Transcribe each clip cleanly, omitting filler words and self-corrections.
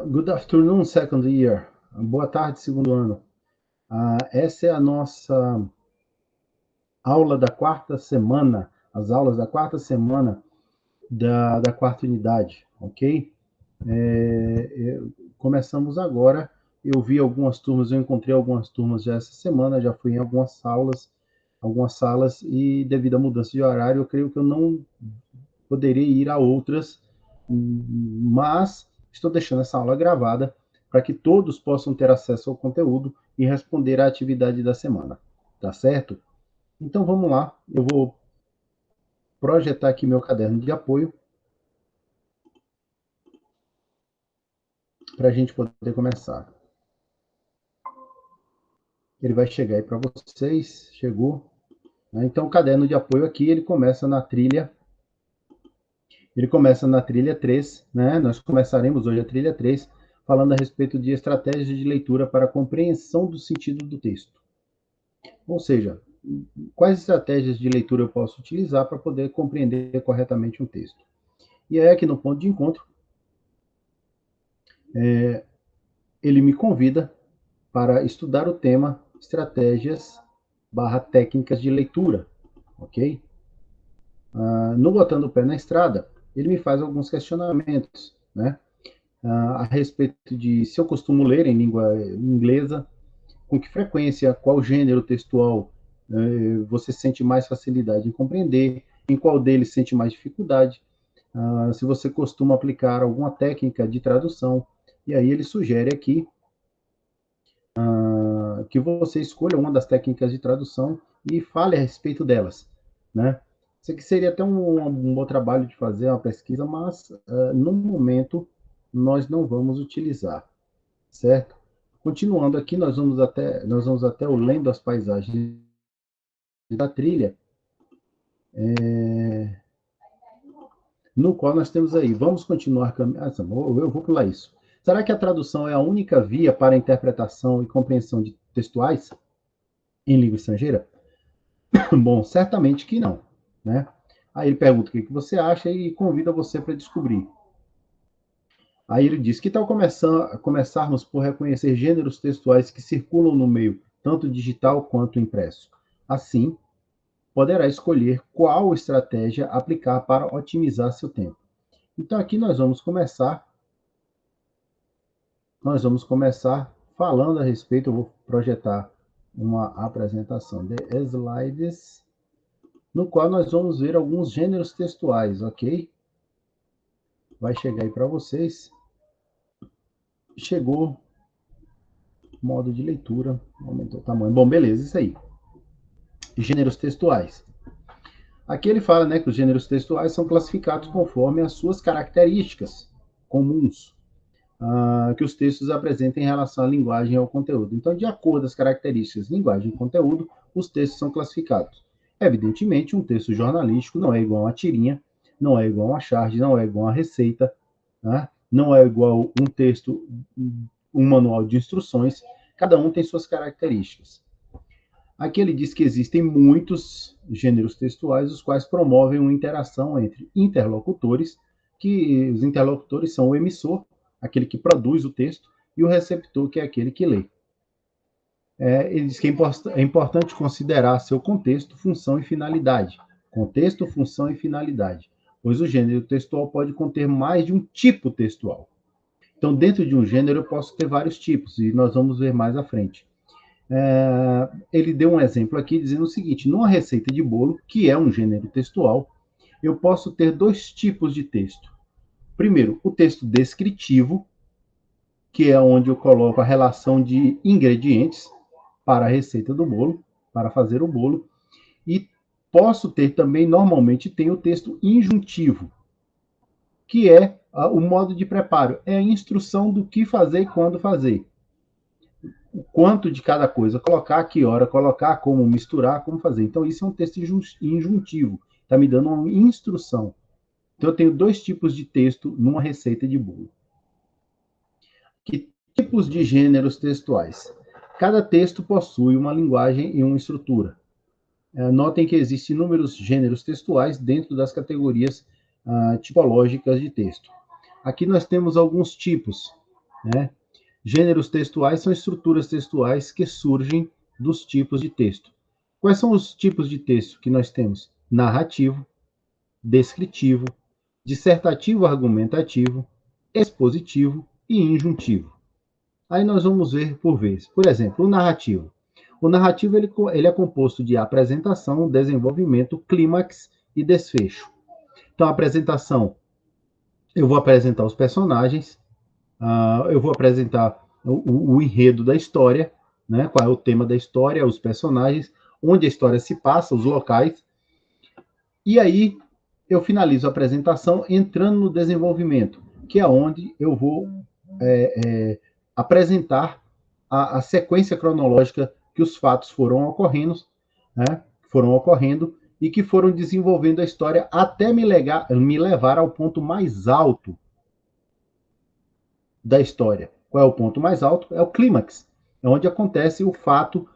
Good afternoon, second year. Boa tarde, segundo ano. Essa é a nossa aula da quarta semana, as aulas da quarta semana da quarta unidade, ok? Começamos agora. Eu vi algumas turmas, eu encontrei algumas turmas já essa semana, já fui em algumas salas, e devido à mudança de horário, eu creio que eu não poderia ir a outras, mas estou deixando essa aula gravada para que todos possam ter acesso ao conteúdo e responder à atividade da semana, tá certo? Então vamos lá, eu vou projetar aqui meu caderno de apoio para a gente poder começar. Ele vai chegar aí para vocês, chegou. Então o caderno de apoio aqui, ele começa na trilha 3, né? Nós começaremos hoje a trilha 3, falando a respeito de estratégias de leitura para a compreensão do sentido do texto. Ou seja, quais estratégias de leitura eu posso utilizar para poder compreender corretamente um texto. E aí, aqui no ponto de encontro, ele me convida para estudar o tema estratégias/técnicas de leitura, ok? No Botando o Pé na Estrada, ele me faz alguns questionamentos, né? A respeito de se eu costumo ler em língua inglesa, com que frequência, qual gênero textual você sente mais facilidade em compreender, em qual deles sente mais dificuldade, se você costuma aplicar alguma técnica de tradução. E aí ele sugere aqui que você escolha uma das técnicas de tradução e fale a respeito delas, né? Isso aqui seria até um bom trabalho de fazer uma pesquisa, mas no momento nós não vamos utilizar, certo? Continuando aqui, nós vamos até o Lendo as Paisagens da Trilha, no qual nós temos aí, vamos continuar caminhando. Eu vou pular isso. Será que a tradução é a única via para a interpretação e compreensão de textuais em língua estrangeira? Bom, certamente que não, né? Aí ele pergunta o que você acha e convida você para descobrir. Aí ele diz: que tal começarmos por reconhecer gêneros textuais que circulam no meio, tanto digital quanto impresso? Assim, poderá escolher qual estratégia aplicar para otimizar seu tempo. Então aqui nós vamos começar falando a respeito. Eu vou projetar uma apresentação de slides, no qual nós vamos ver alguns gêneros textuais, ok? Vai chegar aí para vocês. Chegou. Modo de leitura, aumentou o tamanho. Bom, beleza, isso aí. Gêneros textuais. Aqui ele fala, né, que os gêneros textuais são classificados conforme as suas características comuns que os textos apresentam em relação à linguagem e ao conteúdo. Então, de acordo com as características de linguagem e conteúdo, os textos são classificados. Evidentemente, um texto jornalístico não é igual a uma tirinha, não é igual a uma charge, não é igual a uma receita, né? Não é igual um texto, um manual de instruções. Cada um tem suas características. Aqui ele diz que existem muitos gêneros textuais, os quais promovem uma interação entre interlocutores, que os interlocutores são o emissor, aquele que produz o texto, e o receptor, que é aquele que lê. Ele diz que é importante considerar seu contexto, função e finalidade. Contexto, função e finalidade. Pois o gênero textual pode conter mais de um tipo textual. Então, dentro de um gênero, eu posso ter vários tipos, e nós vamos ver mais à frente. Ele deu um exemplo aqui dizendo o seguinte: numa receita de bolo, que é um gênero textual, eu posso ter dois tipos de texto. Primeiro, o texto descritivo, que é onde eu coloco a relação de ingredientes para a receita do bolo, para fazer o bolo. E posso ter também, normalmente, tem o texto injuntivo, que é o modo de preparo, é a instrução do que fazer e quando fazer. O quanto de cada coisa colocar, que hora colocar, como misturar, como fazer. Então, isso é um texto injuntivo, está me dando uma instrução. Então, eu tenho dois tipos de texto numa receita de bolo. Que tipos de gêneros textuais? Cada texto possui uma linguagem e uma estrutura. Notem que existem inúmeros gêneros textuais dentro das categorias tipológicas de texto. aqui nós temos alguns tipos, né? Gêneros textuais são estruturas textuais que surgem dos tipos de texto. Quais são os tipos de texto que nós temos? Narrativo, descritivo, dissertativo argumentativo, expositivo e injuntivo. Aí nós vamos ver por vez. Por exemplo, o narrativo. O narrativo ele é composto de apresentação, desenvolvimento, clímax e desfecho. Então, a apresentação, eu vou apresentar os personagens, eu vou apresentar o enredo da história, né? Qual é o tema da história, os personagens, onde a história se passa, os locais. E aí eu finalizo a apresentação entrando no desenvolvimento, que é onde eu vou apresentar a sequência cronológica que os fatos foram ocorrendo, né? Foram ocorrendo e que foram desenvolvendo a história até me levar ao ponto mais alto da história. Qual é o ponto mais alto? É o clímax, é onde acontece o fato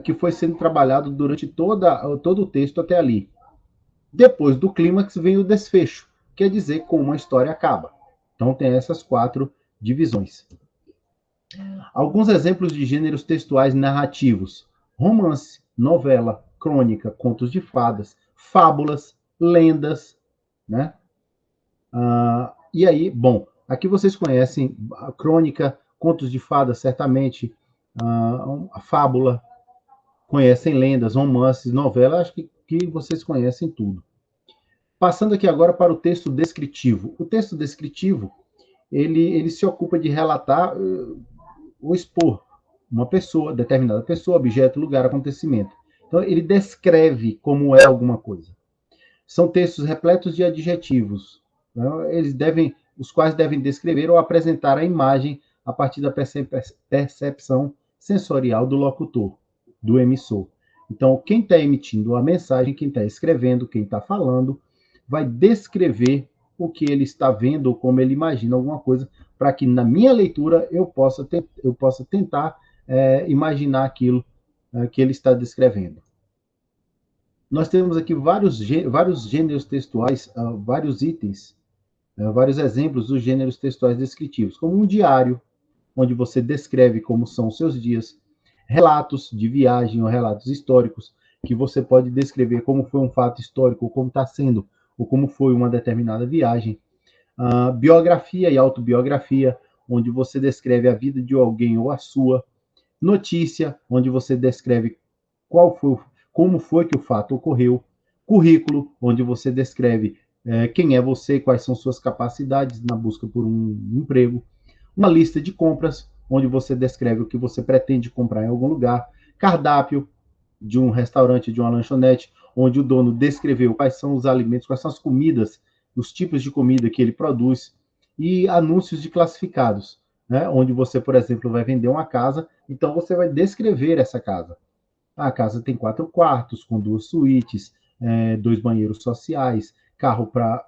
que foi sendo trabalhado durante todo o texto até ali. Depois do clímax vem o desfecho, quer dizer como a história acaba. Então tem essas 4 divisões. Alguns exemplos de gêneros textuais narrativos: romance, novela, crônica, contos de fadas, fábulas, lendas, né? E aí, bom, aqui vocês conhecem a crônica, contos de fadas, certamente, a fábula, conhecem lendas, romances, novela, acho que vocês conhecem tudo. Passando aqui agora para o texto descritivo. O texto descritivo, ele se ocupa de relatar ou expor uma pessoa, determinada pessoa, objeto, lugar, acontecimento. Então, ele descreve como é alguma coisa. São textos repletos de adjetivos, né? Os quais devem descrever ou apresentar a imagem a partir da percepção sensorial do locutor, do emissor. Então, quem está emitindo a mensagem, quem está escrevendo, quem está falando, vai descrever o que ele está vendo ou como ele imagina alguma coisa, para que na minha leitura eu possa tentar imaginar aquilo que ele está descrevendo. Nós temos aqui vários gêneros textuais, vários itens, vários exemplos dos gêneros textuais descritivos, como um diário, onde você descreve como são os seus dias, relatos de viagem ou relatos históricos, que você pode descrever como foi um fato histórico, ou como está sendo, ou como foi uma determinada viagem. Biografia e autobiografia, onde você descreve a vida de alguém ou a sua. Notícia, onde você descreve como foi que o fato ocorreu. Currículo, onde você descreve quem é você, quais são suas capacidades na busca por um emprego. Uma lista de compras, onde você descreve o que você pretende comprar em algum lugar. Cardápio de um restaurante, de uma lanchonete, onde o dono descreveu quais são os alimentos, quais são as comidas, os tipos de comida que ele produz. E anúncios de classificados, né? Onde você, por exemplo, vai vender uma casa, então você vai descrever essa casa. A casa tem 4 quartos, com 2 suítes, 2 banheiros sociais, carro para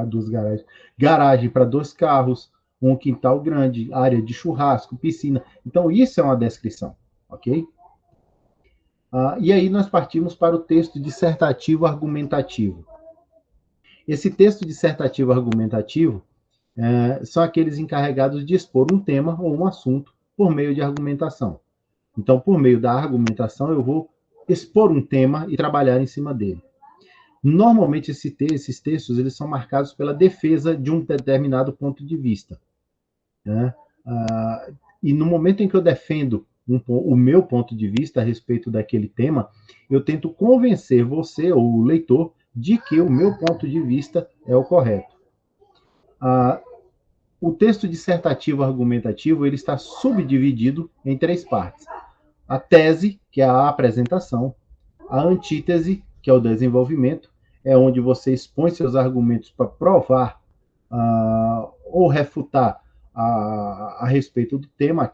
2 garagens, garagem para 2 carros, um quintal grande, área de churrasco, piscina. Então, isso é uma descrição, ok? E aí nós partimos para o texto dissertativo argumentativo. Esse texto dissertativo argumentativo são aqueles encarregados de expor um tema ou um assunto por meio de argumentação. Então, por meio da argumentação, eu vou expor um tema e trabalhar em cima dele. Normalmente, esses textos eles são marcados pela defesa de um determinado ponto de vista, né? E no momento em que eu defendo o meu ponto de vista a respeito daquele tema, eu tento convencer você, ou o leitor, de que o meu ponto de vista é o correto. O texto dissertativo argumentativo ele está subdividido em 3 partes. A tese, que é a apresentação, a antítese, que é o desenvolvimento, é onde você expõe seus argumentos para provar ou refutar a respeito do tema,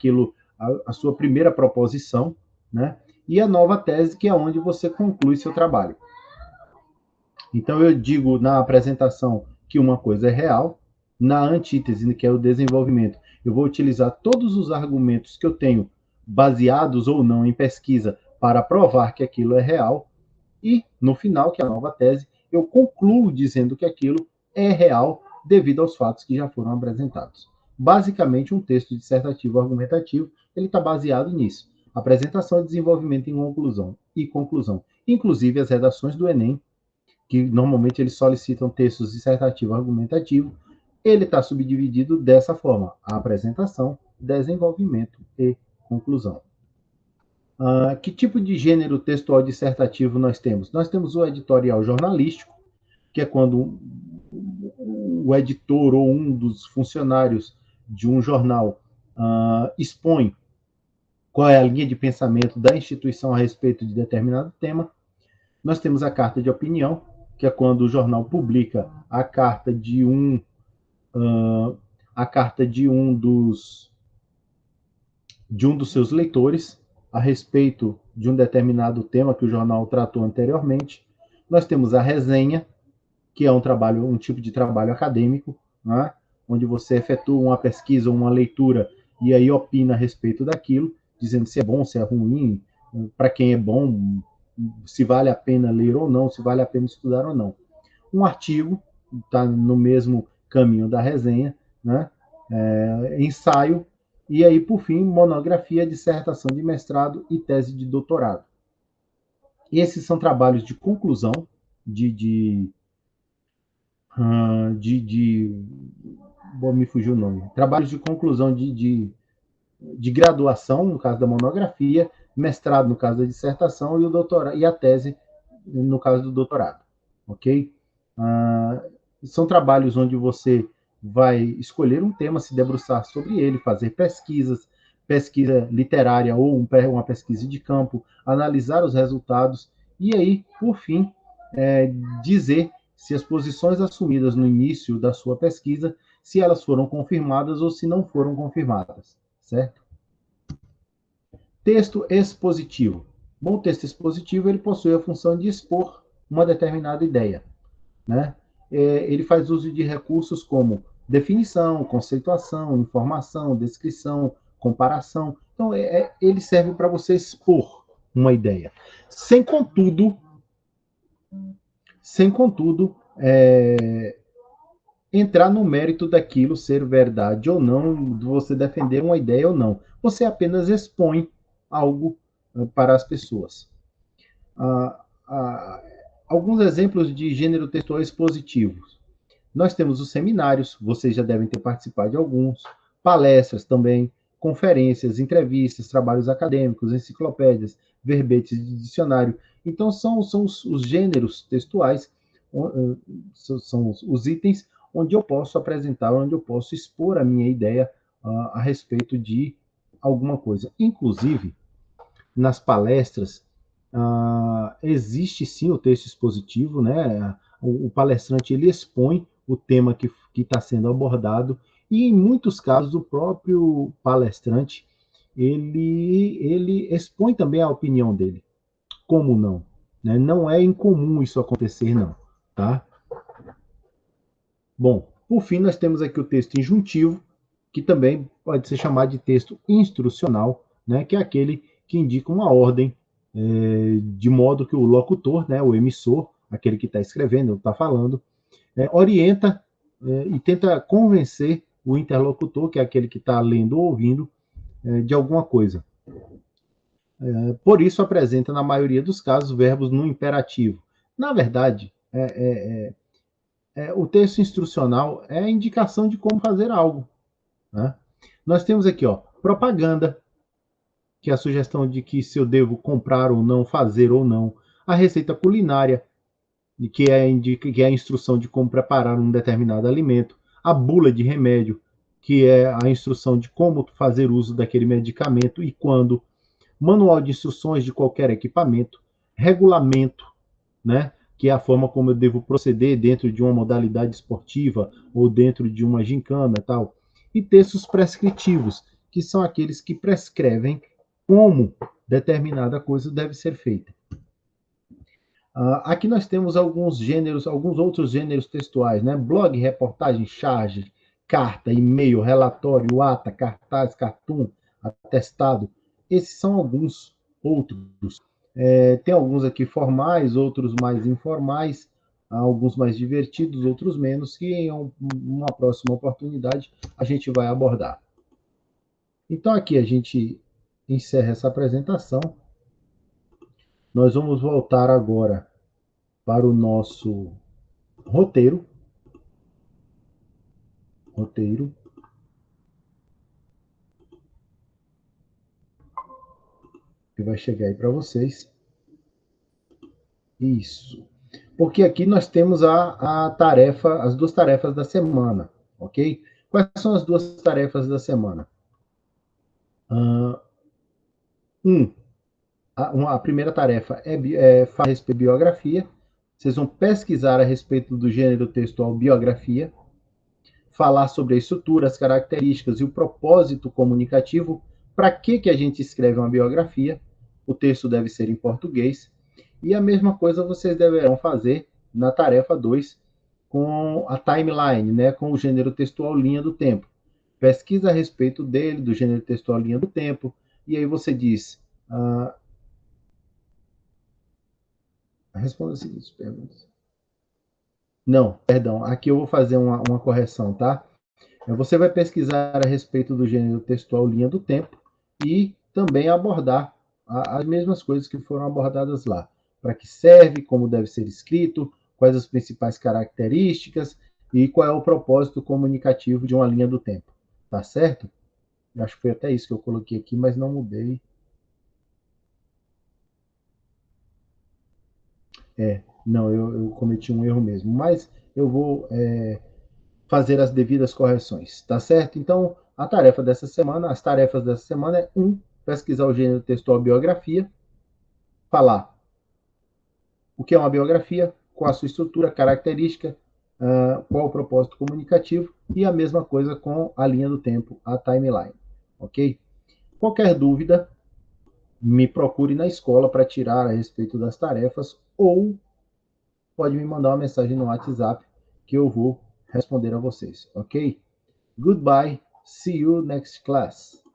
a sua primeira proposição, né? E a nova tese, que é onde você conclui seu trabalho. Então, eu digo na apresentação que uma coisa é real, na antítese, que é o desenvolvimento, eu vou utilizar todos os argumentos que eu tenho, baseados ou não em pesquisa, para provar que aquilo é real, e no final, que é a nova tese, eu concluo dizendo que aquilo é real devido aos fatos que já foram apresentados. Basicamente, um texto dissertativo argumentativo, ele está baseado nisso. Apresentação, desenvolvimento e conclusão. Inclusive, as redações do Enem, que normalmente eles solicitam textos dissertativo argumentativo, ele está subdividido dessa forma: a apresentação, desenvolvimento e conclusão. Que tipo de gênero textual dissertativo nós temos? Nós temos o editorial jornalístico, que é quando o editor ou um dos funcionários de um jornal expõe qual é a linha de pensamento da instituição a respeito de determinado tema. Nós temos a carta de opinião, que é quando o jornal publica a carta de um dos seus leitores a respeito de um determinado tema que o jornal tratou anteriormente. Nós temos a resenha, que é um tipo de trabalho acadêmico, né, onde você efetua uma pesquisa ou uma leitura e aí opina a respeito daquilo, dizendo se é bom, se é ruim, para quem é bom, se vale a pena ler ou não, se vale a pena estudar ou não. Um artigo está no mesmo caminho da resenha, né, ensaio, e aí, por fim, monografia, dissertação de mestrado e tese de doutorado. E esses são trabalhos de conclusão, bom, me fugiu o nome. Trabalhos de conclusão de graduação, no caso da monografia, mestrado, no caso da dissertação, e o doutorado, e a tese, no caso do doutorado. Ok? São trabalhos onde você vai escolher um tema, se debruçar sobre ele, fazer pesquisa literária ou uma pesquisa de campo, analisar os resultados e aí, por fim, dizer se as posições assumidas no início da sua pesquisa, se elas foram confirmadas ou se não foram confirmadas, certo? Texto expositivo. Bom, o texto expositivo ele possui a função de expor uma determinada ideia, né? Ele faz uso de recursos como definição, conceituação, informação, descrição, comparação. Então, ele serve para você expor uma ideia, sem contudo, entrar no mérito daquilo ser verdade ou não, de você defender uma ideia ou não. Você apenas expõe algo para as pessoas. Alguns exemplos de gênero textual expositivos. Nós temos os seminários, vocês já devem ter participado de alguns, palestras também, conferências, entrevistas, trabalhos acadêmicos, enciclopédias, verbetes de dicionário. Então, são os gêneros textuais, são os itens onde eu posso apresentar, onde eu posso expor a minha ideia a respeito de alguma coisa. Inclusive, nas palestras, existe sim o texto expositivo, né? O palestrante ele expõe o tema que está sendo abordado e, em muitos casos, o próprio palestrante ele expõe também a opinião dele. Como não? Né? Não é incomum isso acontecer, não. Tá? Bom, por fim, nós temos aqui o texto injuntivo, que também pode ser chamado de texto instrucional, né? Que é aquele que indica uma ordem, de modo que o locutor, né, o emissor, aquele que está escrevendo, está falando, orienta e tenta convencer o interlocutor, que é aquele que está lendo ou ouvindo, de alguma coisa. Por isso, apresenta, na maioria dos casos, verbos no imperativo. Na verdade, o texto instrucional é a indicação de como fazer algo. Né? Nós temos aqui, propaganda, que é a sugestão de que se eu devo comprar ou não, fazer ou não. A receita culinária, que é a instrução de como preparar um determinado alimento. A bula de remédio, que é a instrução de como fazer uso daquele medicamento e quando. Manual de instruções de qualquer equipamento. Regulamento, né? Que é a forma como eu devo proceder dentro de uma modalidade esportiva ou dentro de uma gincana e tal. E textos prescritivos, que são aqueles que prescrevem como determinada coisa deve ser feita. Aqui nós temos alguns outros gêneros textuais, né? Blog, reportagem, charge, carta, e-mail, relatório, ata, cartaz, cartoon, atestado. Esses são alguns outros. Tem alguns aqui formais, outros mais informais. há alguns mais divertidos, outros menos, que em uma próxima oportunidade a gente vai abordar. Então aqui a gente encerra essa apresentação. Nós vamos voltar agora para o nosso roteiro. Que vai chegar aí para vocês. Isso. Porque aqui nós temos a tarefa, as duas tarefas da semana, ok? Quais são as duas tarefas da semana? Um, a primeira tarefa é falar a respeito de biografia. Vocês vão pesquisar a respeito do gênero textual biografia, falar sobre a estrutura, as características e o propósito comunicativo. Para que a gente escreve uma biografia? O texto deve ser em português. E a mesma coisa vocês deverão fazer na tarefa 2 com a timeline, né, com o gênero textual linha do tempo. Pesquisa a respeito dele, do gênero textual linha do tempo, e aí você diz... responda as seguintes perguntas. Não, perdão, aqui eu vou fazer uma correção, tá? Você vai pesquisar a respeito do gênero textual linha do tempo e também abordar as mesmas coisas que foram abordadas lá. Para que serve, como deve ser escrito, quais as principais características e qual é o propósito comunicativo de uma linha do tempo. Tá certo? Acho que foi até isso que eu coloquei aqui, mas não mudei. Não, eu cometi um erro mesmo. Mas eu vou fazer as devidas correções, tá certo? Então, a tarefa dessa semana, as tarefas dessa semana é pesquisar o gênero textual biografia, falar o que é uma biografia, qual a sua estrutura, característica, qual o propósito comunicativo e a mesma coisa com a linha do tempo, a timeline, ok? Qualquer dúvida, me procure na escola para tirar a respeito das tarefas ou pode me mandar uma mensagem no WhatsApp que eu vou responder a vocês, ok? Goodbye. See you next class.